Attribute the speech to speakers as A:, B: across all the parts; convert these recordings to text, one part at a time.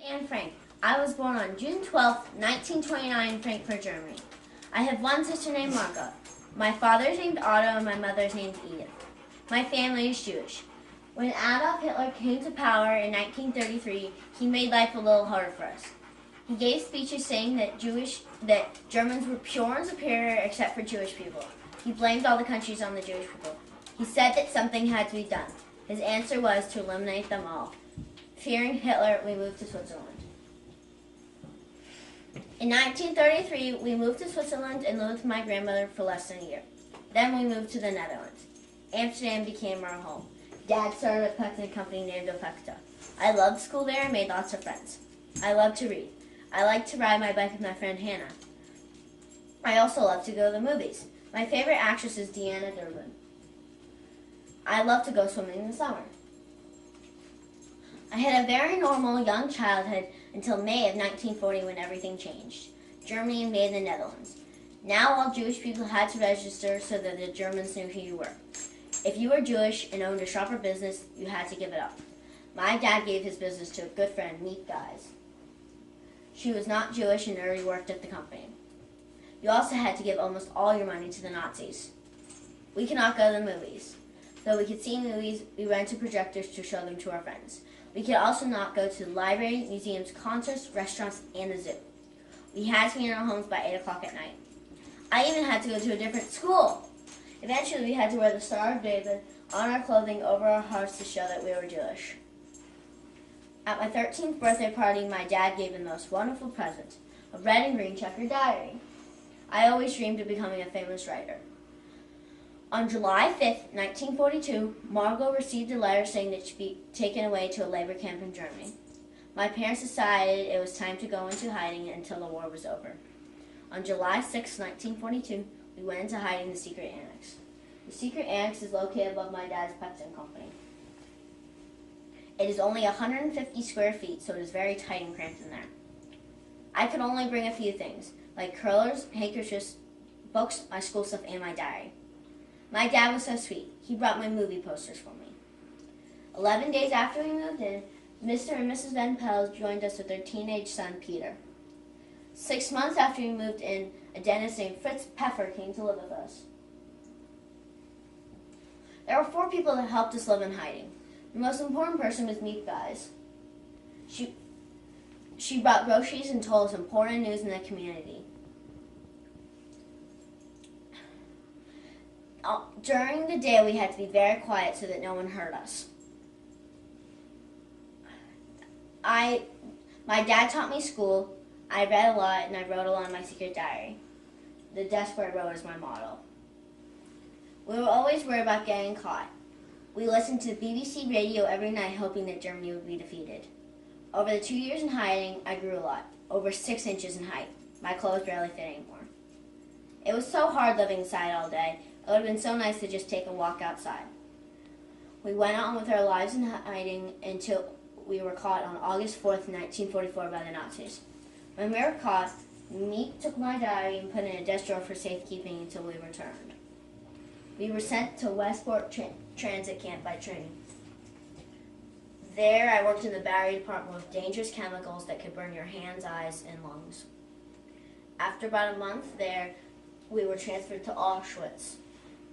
A: Anne Frank. I was born on June 12, 1929 in Frankfurt, Germany. I have one sister named Margot. My father's named Otto and my mother's named Edith. My family is Jewish. When Adolf Hitler came to power in 1933, he made life a little harder for us. He gave speeches saying that Germans were pure and superior except for Jewish people. He blamed all the countries on the Jewish people. He said that something had to be done. His answer was to eliminate them all. Fearing Hitler, we moved to Switzerland. In 1933, we moved to Switzerland and lived with my grandmother for less than a year. Then we moved to the Netherlands. Amsterdam became our home. Dad started a packing company named Ofecta. I loved school there and made lots of friends. I loved to read. I liked to ride my bike with my friend Hannah. I also loved to go to the movies. My favorite actress is Deanna Durbin. I love to go swimming in the summer. I had a very normal young childhood until May of 1940 when everything changed. Germany invaded the Netherlands. Now all Jewish people had to register so that the Germans knew who you were. If you were Jewish and owned a shop or business, you had to give it up. My dad gave his business to a good friend, Meek Guys. She was not Jewish and already worked at the company. You also had to give almost all your money to the Nazis. We could not go to the movies. Though we could see movies, we rented projectors to show them to our friends. We could also not go to the library, museums, concerts, restaurants, and the zoo. We had to be in our homes by 8 o'clock at night. I even had to go to a different school. Eventually, we had to wear the Star of David on our clothing over our hearts to show that we were Jewish. At my 13th birthday party, my dad gave me the most wonderful present, a red and green checkered diary. I always dreamed of becoming a famous writer. On July 5th, 1942, Margot received a letter saying that she'd be taken away to a labor camp in Germany. My parents decided it was time to go into hiding until the war was over. On July 6, 1942, we went into hiding in the secret annex. The secret annex is located above my dad's packing company. It is only 150 square feet, so it is very tight and cramped in there. I could only bring a few things, like curlers, handkerchiefs, books, my school stuff, and my diary. My dad was so sweet. He brought my movie posters for me. 11 days after we moved in, Mr. and Mrs. Van Pels joined us with their teenage son, Peter. 6 months after we moved in, a dentist named Fritz Pfeffer came to live with us. There were 4 people that helped us live in hiding. The most important person was Meek Guys. She brought groceries and told us important news in the community. During the day, we had to be very quiet so that no one heard us. My dad taught me school. I read a lot, and I wrote a lot in my secret diary. The desk where I wrote is my model. We were always worried about getting caught. We listened to BBC radio every night, hoping that Germany would be defeated. Over the 2 years in hiding, I grew a lot, over 6 inches in height. My clothes barely fit anymore. It was so hard living inside all day. It would have been so nice to just take a walk outside. We went on with our lives in hiding until we were caught on August 4th, 1944 by the Nazis. When we were caught, Meek took my diary and put it in a desk drawer for safekeeping until we returned. We were sent to Westport Transit Camp by train. There, I worked in the battery department with dangerous chemicals that could burn your hands, eyes, and lungs. After about a month there, we were transferred to Auschwitz.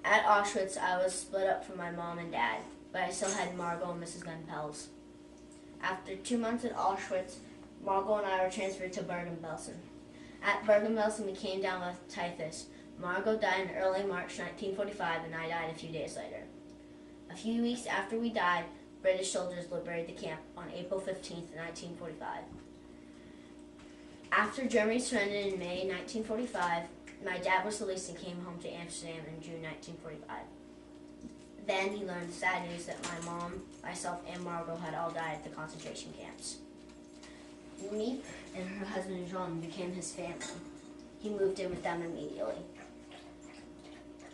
A: At Auschwitz, I was split up from my mom and dad, but I still had Margot and Mrs. Van Pels. After 2 months at Auschwitz, Margot and I were transferred to Bergen-Belsen. At Bergen-Belsen, we came down with typhus. Margot died in early March 1945, and I died a few days later. A few weeks after we died, British soldiers liberated the camp on April 15, 1945. After Germany surrendered in May 1945, my dad was released and came home to Amsterdam in June 1945. Then he learned the sad news that my mom, myself, and Margot had all died at the concentration camps. Meek and her husband Jean became his family. He moved in with them immediately.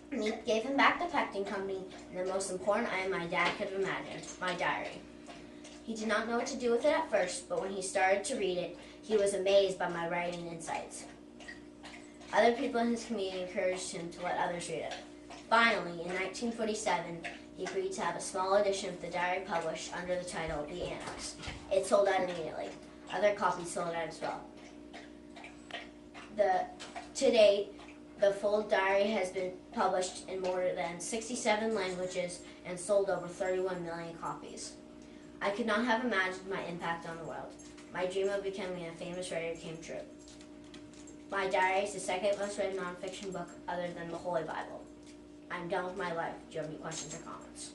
A: Meek gave him back the packing company and the most important item my dad could have imagined, my diary. He did not know what to do with it at first, but when he started to read it, he was amazed by my writing and insights. Other people in his community encouraged him to let others read it. Finally, in 1947, he agreed to have a small edition of the diary published under the title The Annex. It sold out immediately. Other copies sold out as well. To date, the full diary has been published in more than 67 languages and sold over 31 million copies. I could not have imagined my impact on the world. My dream of becoming a famous writer came true. My diary is the second most read nonfiction book other than the Holy Bible. I'm done with my life. Do you have any questions or comments?